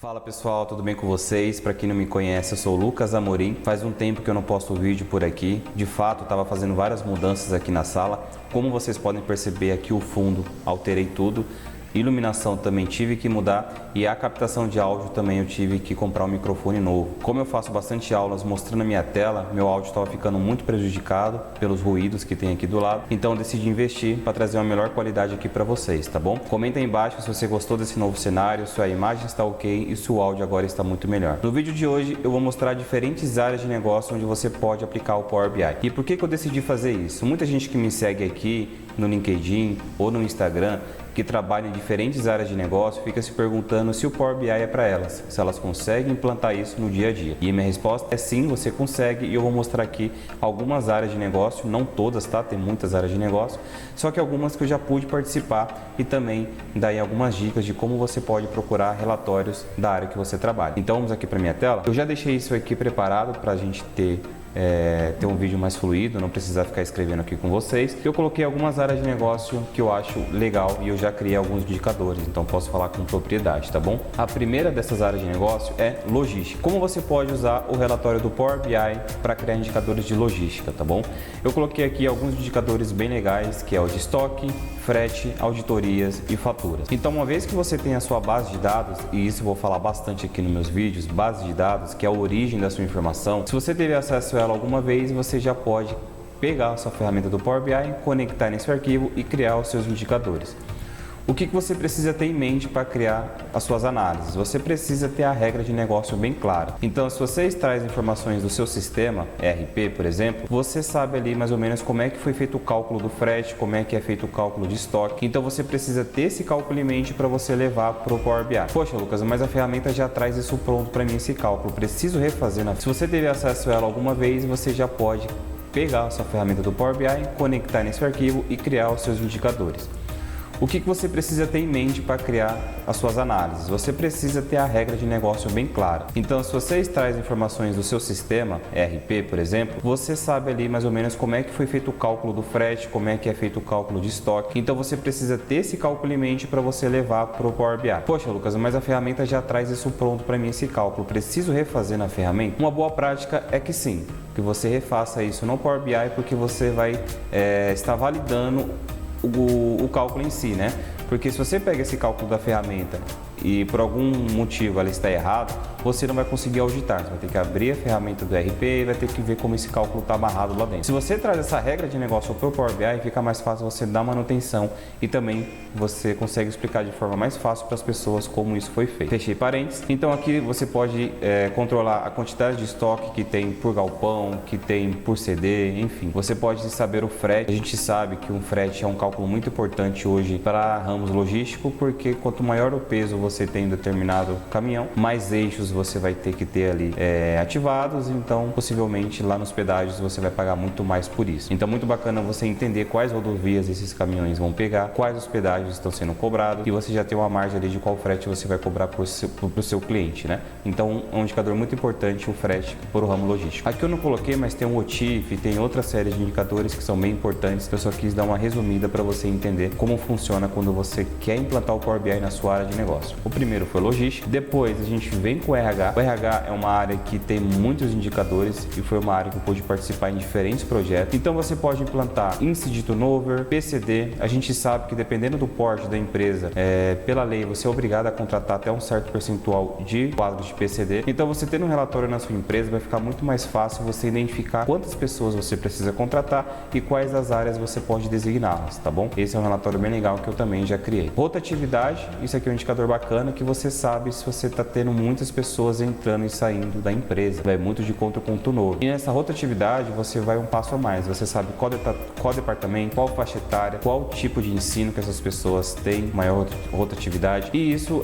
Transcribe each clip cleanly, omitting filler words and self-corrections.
Fala pessoal, tudo bem com vocês? Para quem não me conhece, eu sou o Lucas Amorim. Faz um tempo que eu não posto vídeo por aqui. De fato, eu estava fazendo várias mudanças aqui na sala. Como vocês podem perceber aqui o fundo, alterei tudo. Iluminação também tive que mudar e a captação de áudio também eu tive que comprar um microfone novo. Como eu faço bastante aulas mostrando a minha tela, meu áudio estava ficando muito prejudicado pelos ruídos que tem aqui do lado, então eu decidi investir para trazer uma melhor qualidade aqui para vocês, tá bom? Comenta aí embaixo se você gostou desse novo cenário, se a imagem está ok e se o áudio agora está muito melhor. No vídeo de hoje eu vou mostrar diferentes áreas de negócio onde você pode aplicar o Power BI. E por que eu decidi fazer isso? Muita gente que me segue aqui no LinkedIn ou no Instagram que trabalha em diferentes áreas de negócio fica se perguntando se o Power BI é para elas, se elas conseguem implantar isso no dia a dia. E a minha resposta é sim, você consegue, e eu vou mostrar aqui algumas áreas de negócio, não todas, tá? Tem muitas áreas de negócio, só que algumas que eu já pude participar e também dar aí algumas dicas de como você pode procurar relatórios da área que você trabalha. Então vamos aqui para minha tela. Eu já deixei isso aqui preparado para a gente ter um vídeo mais fluido, não precisar ficar escrevendo aqui com vocês. Eu coloquei algumas áreas de negócio que eu acho legal e eu já criei alguns indicadores, então posso falar com propriedade, tá bom? A primeira dessas áreas de negócio é logística. Como você pode usar o relatório do Power BI para criar indicadores de logística, tá bom? Eu coloquei aqui alguns indicadores bem legais, que é o de estoque, frete, auditorias e faturas. Então, uma vez que você tem a sua base de dados, e isso eu vou falar bastante aqui nos meus vídeos, base de dados, que é a origem da sua informação, se você teve acesso a ela alguma vez, você já pode pegar a sua ferramenta do Power BI, conectar nesse arquivo e criar os seus indicadores. O que você precisa ter em mente para criar as suas análises? Você precisa ter a regra de negócio bem clara. Então, se você extrai informações do seu sistema, ERP, por exemplo, você sabe ali mais ou menos como é que foi feito o cálculo do frete, como é que é feito o cálculo de estoque. Então, você precisa ter esse cálculo em mente para você levar para o Power BI. Poxa, Lucas, mas a ferramenta já traz isso pronto para mim, esse cálculo. Preciso refazer. Se você teve acesso a ela alguma vez, você já pode pegar a sua ferramenta do Power BI, conectar nesse arquivo e criar os seus indicadores. O que você precisa ter em mente para criar as suas análises? Você precisa ter a regra de negócio bem clara. Então, se você extrai informações do seu sistema, ERP, por exemplo, você sabe ali mais ou menos como é que foi feito o cálculo do frete, como é que é feito o cálculo de estoque. Então, você precisa ter esse cálculo em mente para você levar para o Power BI. Poxa, Lucas, mas a ferramenta já traz isso pronto para mim, esse cálculo. Preciso refazer na ferramenta? Uma boa prática é que sim, que você refaça isso no Power BI, porque você vai estar validando o cálculo em si, né? Porque se você pega esse cálculo da ferramenta e por algum motivo ela está errada, você não vai conseguir auditar. Você vai ter que abrir a ferramenta do ERP e vai ter que ver como esse cálculo está amarrado lá dentro. Se você traz essa regra de negócio para o Power BI, fica mais fácil você dar manutenção e também você consegue explicar de forma mais fácil para as pessoas como isso foi feito. Fechei parênteses. Então aqui você pode controlar a quantidade de estoque que tem por galpão, que tem por CD, enfim. Você pode saber o frete. A gente sabe que um frete é um cálculo muito importante hoje para ramos logísticos, porque quanto maior o peso você tem em determinado caminhão, mais eixos você vai ter que ter ali ativados, então possivelmente lá nos pedágios você vai pagar muito mais por isso. Então muito bacana você entender quais rodovias esses caminhões vão pegar, quais os pedágios estão sendo cobrados e você já tem uma margem ali de qual frete você vai cobrar para o seu cliente, né? Então é um indicador muito importante o frete por o ramo logístico. Aqui eu não coloquei, mas tem o OTIF, tem outra série de indicadores que são bem importantes, eu só quis dar uma resumida para você entender como funciona quando você quer implantar o Power BI na sua área de negócio. O primeiro foi logística, depois a gente vem com o RH. O RH é uma área que tem muitos indicadores e foi uma área que eu pude participar em diferentes projetos. Então você pode implantar índice de turnover, PCD. A gente sabe que dependendo do porte da empresa, pela lei você é obrigado a contratar até um certo percentual de quadros de PCD. Então você tendo um relatório na sua empresa vai ficar muito mais fácil você identificar quantas pessoas você precisa contratar e quais as áreas você pode designá-las, tá bom? Esse é um relatório bem legal que eu também já criei. Rotatividade, isso aqui é um indicador bacana que você sabe se você está tendo muitas pessoas entrando e saindo da empresa. Vai muito de conta com o turnover. E nessa rotatividade você vai um passo a mais. Você sabe qual departamento, qual faixa etária, qual tipo de ensino que essas pessoas têm, maior rotatividade. E isso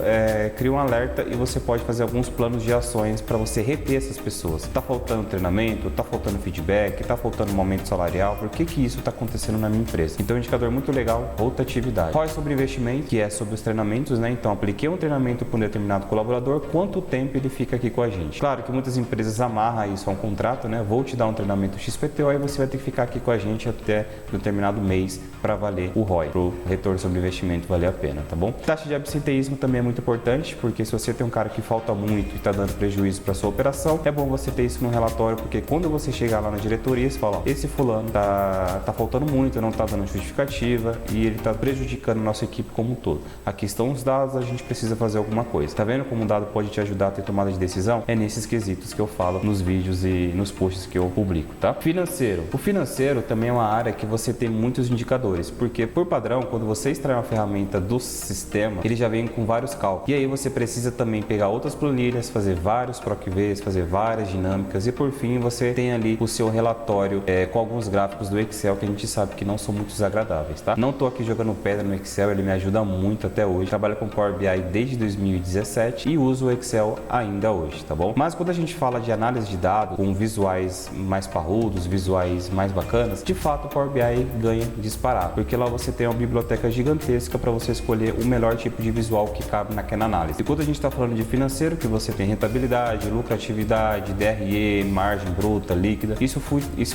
cria um alerta e você pode fazer alguns planos de ações para você reter essas pessoas. Está faltando treinamento, está faltando feedback, está faltando um aumento salarial. Por que isso está acontecendo na minha empresa? Então, um indicador muito legal, rotatividade. ROI sobre investimento, que é sobre os treinamentos, né? Então, apliquei um um treinamento para um determinado colaborador, quanto tempo ele fica aqui com a gente. Claro que muitas empresas amarram isso a um contrato, né? Vou te dar um treinamento XPTO e você vai ter que ficar aqui com a gente até determinado mês para valer o ROI, para o retorno sobre investimento valer a pena, tá bom? Taxa de absenteísmo também é muito importante, porque se você tem um cara que falta muito e está dando prejuízo para sua operação, é bom você ter isso no relatório, porque quando você chegar lá na diretoria, você fala, ó, esse fulano tá faltando muito, não tá dando justificativa e ele tá prejudicando a nossa equipe como um todo. Aqui estão os dados, a gente precisa fazer alguma coisa. Tá vendo como o dado pode te ajudar a ter tomada de decisão? É nesses quesitos que eu falo nos vídeos e nos posts que eu publico, tá? Financeiro. O financeiro também é uma área que você tem muitos indicadores, porque por padrão, quando você extrai uma ferramenta do sistema, ele já vem com vários cálculos. E aí você precisa também pegar outras planilhas, fazer vários PROC-Vs, fazer várias dinâmicas e por fim você tem ali o seu relatório com alguns gráficos do Excel que a gente sabe que não são muito desagradáveis, tá? Não tô aqui jogando pedra no Excel, ele me ajuda muito até hoje. Trabalho com Power BI desde 2017 e uso o Excel ainda hoje, tá bom? Mas quando a gente fala de análise de dados com visuais mais parrudos, visuais mais bacanas, de fato o Power BI ganha disparado, porque lá você tem uma biblioteca gigantesca para você escolher o melhor tipo de visual que cabe naquela análise. E quando a gente está falando de financeiro, que você tem rentabilidade, lucratividade, DRE, margem bruta, líquida, isso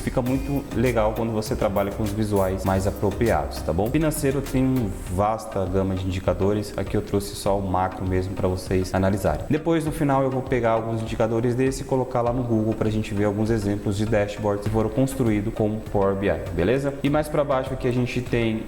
fica muito legal quando você trabalha com os visuais mais apropriados, tá bom? Financeiro tem uma vasta gama de indicadores, aqui eu trouxe só o macro mesmo para vocês analisarem. Depois no final eu vou pegar alguns indicadores desse e colocar lá no Google para a gente ver alguns exemplos de dashboards que foram construídos com Power BI, beleza? E mais para baixo aqui a gente tem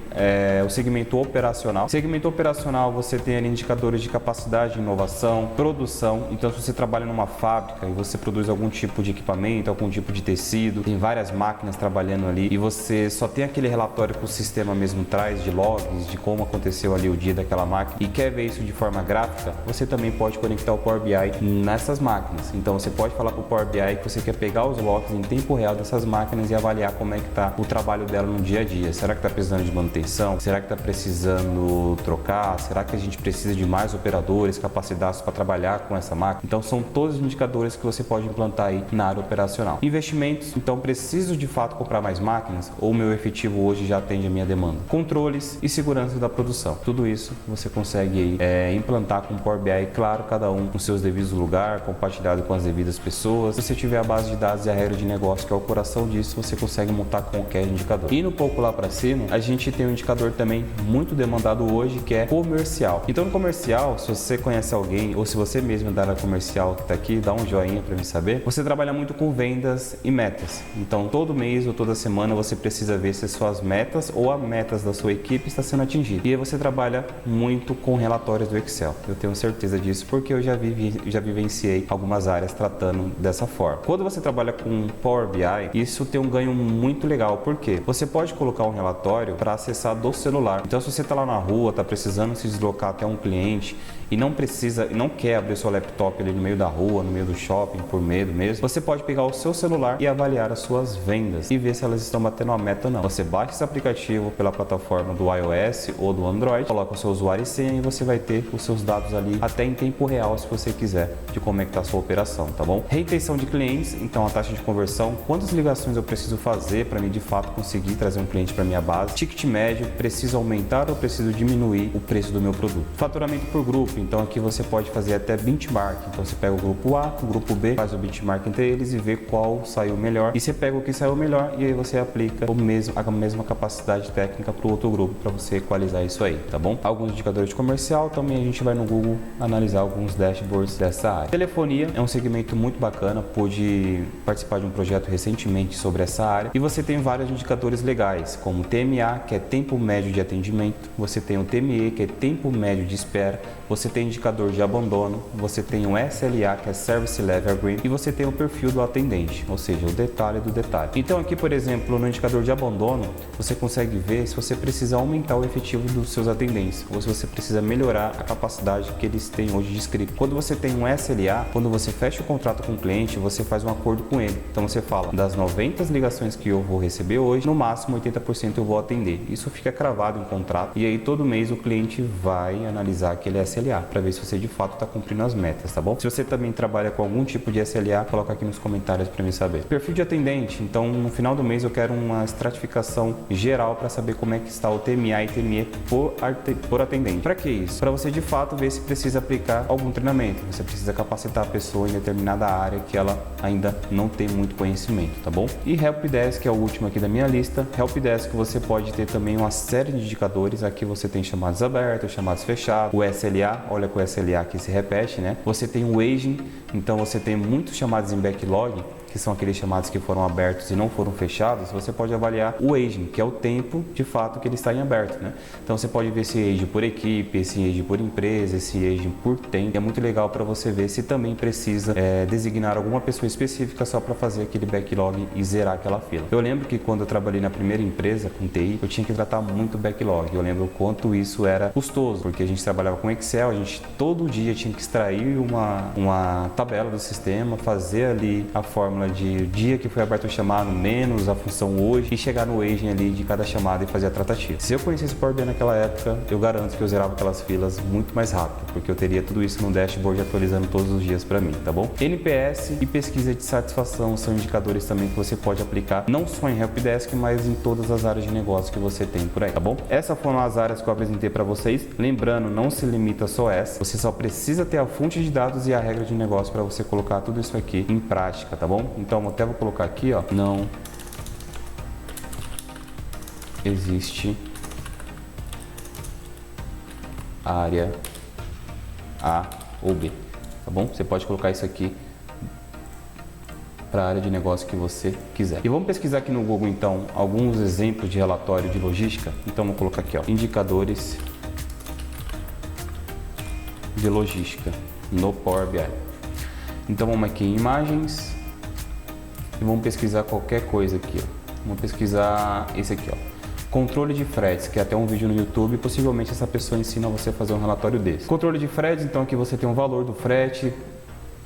o segmento operacional. Segmento operacional você tem ali indicadores de capacidade, inovação, produção. Então se você trabalha numa fábrica e você produz algum tipo de equipamento, algum tipo de tecido, tem várias máquinas trabalhando ali e você só tem aquele relatório que o sistema mesmo traz de logs, de como aconteceu ali o dia daquela máquina e quer ver isso de forma gráfica, você também pode conectar o Power BI nessas máquinas. Então você pode falar para o Power BI que você quer pegar os logs em tempo real dessas máquinas e avaliar como é que está o trabalho dela no dia a dia. Será que está precisando de manutenção? Será que está precisando trocar? Será que a gente precisa de mais operadores capacitados para trabalhar com essa máquina? Então são todos os indicadores que você pode implantar aí na área operacional. Investimentos, então preciso de fato comprar mais máquinas ou o meu efetivo hoje já atende a minha demanda? Controles e segurança da produção. Tudo isso você consegue aí, implantar com o Power BI, claro, cada um nos seus devidos lugares, compartilhado com as devidas pessoas. Se você tiver a base de dados e a regra de negócio, que é o coração disso, você consegue montar qualquer indicador. Indo um pouco lá para cima, a gente tem um indicador também muito demandado hoje, que é comercial. Então no comercial, se você conhece alguém ou se você mesmo é da área comercial que está aqui, dá um joinha para me saber. Você trabalha muito com vendas e metas. Então todo mês ou toda semana você precisa ver se as suas metas ou as metas da sua equipe está sendo atingida. E aí você trabalha muito com relatórios do Excel. Eu tenho certeza disso porque eu já vivenciei algumas áreas tratando dessa forma. Quando você trabalha com Power BI, isso tem um ganho muito legal. Por quê? Você pode colocar um relatório para acessar do celular. Então se você está lá na rua, está precisando se deslocar até um cliente e não quer abrir seu laptop ali no meio da rua, no meio do shopping, por medo mesmo, você pode pegar o seu celular e avaliar as suas vendas e ver se elas estão batendo a meta ou não. Você baixa esse aplicativo pela plataforma do iOS ou do Android, coloca o seu usuário e senha e você vai ter os seus dados ali até em tempo real, se você quiser, de como é que está a sua operação, tá bom? Retenção de clientes, então a taxa de conversão, quantas ligações eu preciso fazer para mim de fato conseguir trazer um cliente para minha base, ticket médio, preciso aumentar ou preciso diminuir o preço do meu produto. Faturamento por grupo, então aqui você pode fazer até benchmark, então você pega o grupo A, o grupo B, faz o benchmark entre eles e vê qual saiu melhor e você pega o que saiu melhor e aí você aplica a mesma capacidade técnica para o outro grupo para você equalizar isso aí, tá bom? Alguns indicadores de comercial, também a gente vai no Google analisar alguns dashboards dessa área. Telefonia é um segmento muito bacana, pude participar de um projeto recentemente sobre essa área e você tem vários indicadores legais, como TMA, que é tempo médio de atendimento, você tem o TME, que é tempo médio de espera, você tem indicador de abandono, você tem o SLA, que é Service Level Agreement, e você tem o perfil do atendente, ou seja, o detalhe do detalhe. Então aqui, por exemplo, no indicador de abandono, você consegue ver se você precisa aumentar o efetivo dos seus atendentes, ou se você precisa melhorar a capacidade que eles têm hoje de script. Quando você tem um SLA, quando você fecha o contrato com o cliente, você faz um acordo com ele. Então você fala, das 90 ligações que eu vou receber hoje, no máximo 80% eu vou atender. Isso fica cravado em contrato, e aí todo mês o cliente vai analisar aquele SLA SLA, para ver se você de fato está cumprindo as metas, tá bom? Se você também trabalha com algum tipo de SLA, coloca aqui nos comentários para mim saber. Perfil de atendente, então no final do mês eu quero uma estratificação geral para saber como é que está o TMA e TME por atendente. Para que isso? Para você de fato ver se precisa aplicar algum treinamento, você precisa capacitar a pessoa em determinada área que ela ainda não tem muito conhecimento, tá bom? E Helpdesk, que é o último aqui da minha lista. Helpdesk você pode ter também uma série de indicadores, aqui você tem chamados abertos, chamados fechados, o SLA, olha que o SLA aqui se repete, né? Você tem o aging, então você tem muitos chamados em backlog, que são aqueles chamados que foram abertos e não foram fechados. Você pode avaliar o aging, que é o tempo de fato que ele está em aberto, né? Então você pode ver esse aging por equipe, esse aging por empresa, esse aging por tempo. É muito legal para você ver se também precisa designar alguma pessoa específica só para fazer aquele backlog e zerar aquela fila. Eu lembro que quando eu trabalhei na primeira empresa com TI, eu tinha que tratar muito backlog. Eu lembro o quanto isso era custoso, porque a gente trabalhava com Excel, a gente todo dia tinha que extrair uma tabela do sistema, fazer ali a fórmula de dia que foi aberto o chamado, menos a função hoje, e chegar no aging ali de cada chamada e fazer a tratativa. Se eu conhecesse o Power BI naquela época, eu garanto que eu zerava aquelas filas muito mais rápido, porque eu teria tudo isso no dashboard atualizando todos os dias para mim, tá bom? NPS e pesquisa de satisfação são indicadores também que você pode aplicar, não só em Helpdesk, mas em todas as áreas de negócio que você tem por aí, tá bom? Essas foram as áreas que eu apresentei para vocês. Lembrando, não se limita só a essa, você só precisa ter a fonte de dados e a regra de negócio para você colocar tudo isso aqui em prática, tá bom? Então, até vou colocar aqui, ó, não existe área A ou B, tá bom? Você pode colocar isso aqui para a área de negócio que você quiser. E vamos pesquisar aqui no Google, então, alguns exemplos de relatório de logística. Então, vou colocar aqui, ó, indicadores de logística no Power BI. Então, vamos aqui em imagens. E vamos pesquisar qualquer coisa aqui, ó. Vamos pesquisar esse aqui, ó. Controle de fretes, que é até um vídeo no YouTube, possivelmente essa pessoa ensina você a fazer um relatório desse. Controle de fretes, então aqui você tem o valor do frete,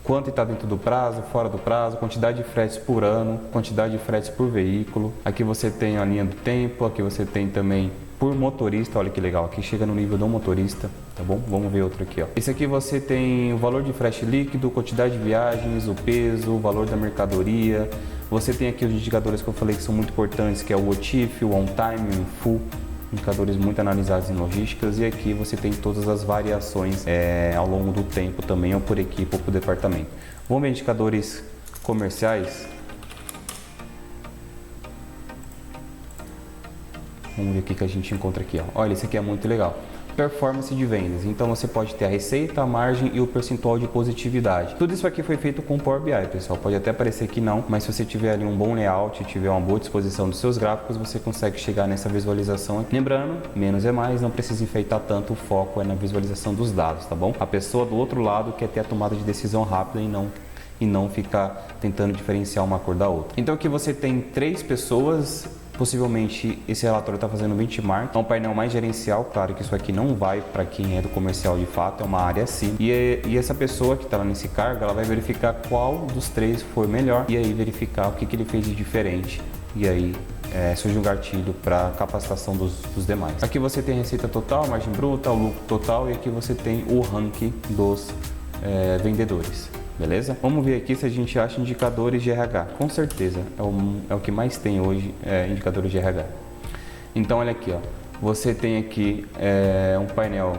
quanto está dentro do prazo, fora do prazo, quantidade de fretes por ano, quantidade de fretes por veículo. Aqui você tem a linha do tempo, aqui você tem também por motorista, olha que legal, aqui chega no nível do motorista, tá bom? Vamos ver outro aqui, ó. Esse aqui você tem o valor de frete líquido, quantidade de viagens, o peso, o valor da mercadoria. Você tem aqui os indicadores que eu falei que são muito importantes, que é o OTIF, o On Time, o In Full, indicadores muito analisados em logísticas. E aqui você tem todas as variações ao longo do tempo também, ou por equipe ou por departamento. Vamos ver indicadores comerciais. Vamos ver o que a gente encontra aqui, ó. Olha, esse aqui é muito legal. Performance de vendas. Então você pode ter a receita, a margem e o percentual de positividade. Tudo isso aqui foi feito com Power BI, pessoal. Pode até parecer que não, mas se você tiver ali um bom layout, tiver uma boa disposição dos seus gráficos, você consegue chegar nessa visualização aqui. Lembrando, menos é mais, não precisa enfeitar tanto, o foco é na visualização dos dados, tá bom? A pessoa do outro lado quer ter a tomada de decisão rápida e não ficar tentando diferenciar uma cor da outra. Então aqui você tem 3 pessoas. Possivelmente esse relatório está fazendo benchmark, é um painel mais gerencial, claro que isso aqui não vai para quem é do comercial de fato, é uma área acima. E essa pessoa que está lá nesse cargo, ela vai verificar qual dos 3 foi melhor e aí verificar o que ele fez de diferente. E aí surge um gatilho para capacitação dos demais. Aqui você tem a receita total, margem bruta, o lucro total e aqui você tem o ranking dos vendedores. Beleza? Vamos ver aqui se a gente acha indicadores de RH. Com certeza, é o que mais tem hoje, indicadores de RH. Então, olha aqui, ó. Você tem aqui um painel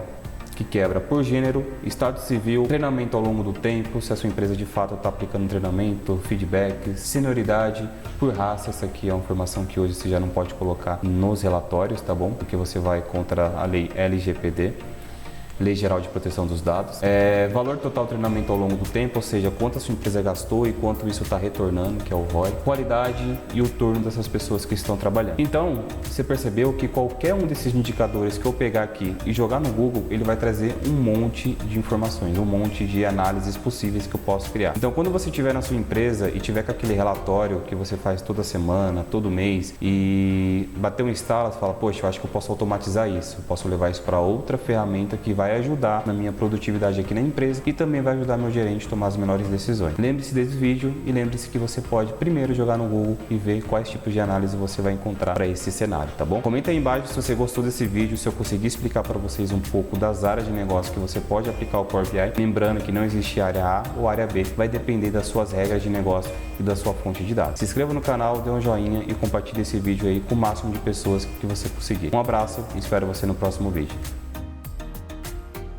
que quebra por gênero, estado civil, treinamento ao longo do tempo, se a sua empresa de fato está aplicando treinamento, feedback, senioridade, por raça. Essa aqui é uma informação que hoje você já não pode colocar nos relatórios, tá bom? Porque você vai contra a lei LGPD. Lei Geral de Proteção dos Dados. Valor total treinamento ao longo do tempo, ou seja, quanto a sua empresa gastou e quanto isso está retornando, que é o ROI. Qualidade e o turno dessas pessoas que estão trabalhando. Então, você percebeu que qualquer um desses indicadores que eu pegar aqui e jogar no Google, ele vai trazer um monte de informações, um monte de análises possíveis que eu posso criar. Então, quando você estiver na sua empresa e tiver com aquele relatório que você faz toda semana, todo mês, e bater um estalo, você fala, poxa, eu acho que eu posso automatizar isso, eu posso levar isso para outra ferramenta que vai vai ajudar na minha produtividade aqui na empresa e também vai ajudar meu gerente a tomar as melhores decisões. Lembre-se desse vídeo e lembre-se que você pode primeiro jogar no Google e ver quais tipos de análise você vai encontrar para esse cenário, tá bom? Comenta aí embaixo se você gostou desse vídeo, se eu consegui explicar para vocês um pouco das áreas de negócio que você pode aplicar o Power BI. Lembrando que não existe área A ou área B, vai depender das suas regras de negócio e da sua fonte de dados. Se inscreva no canal, dê um joinha e compartilhe esse vídeo aí com o máximo de pessoas que você conseguir. Um abraço e espero você no próximo vídeo.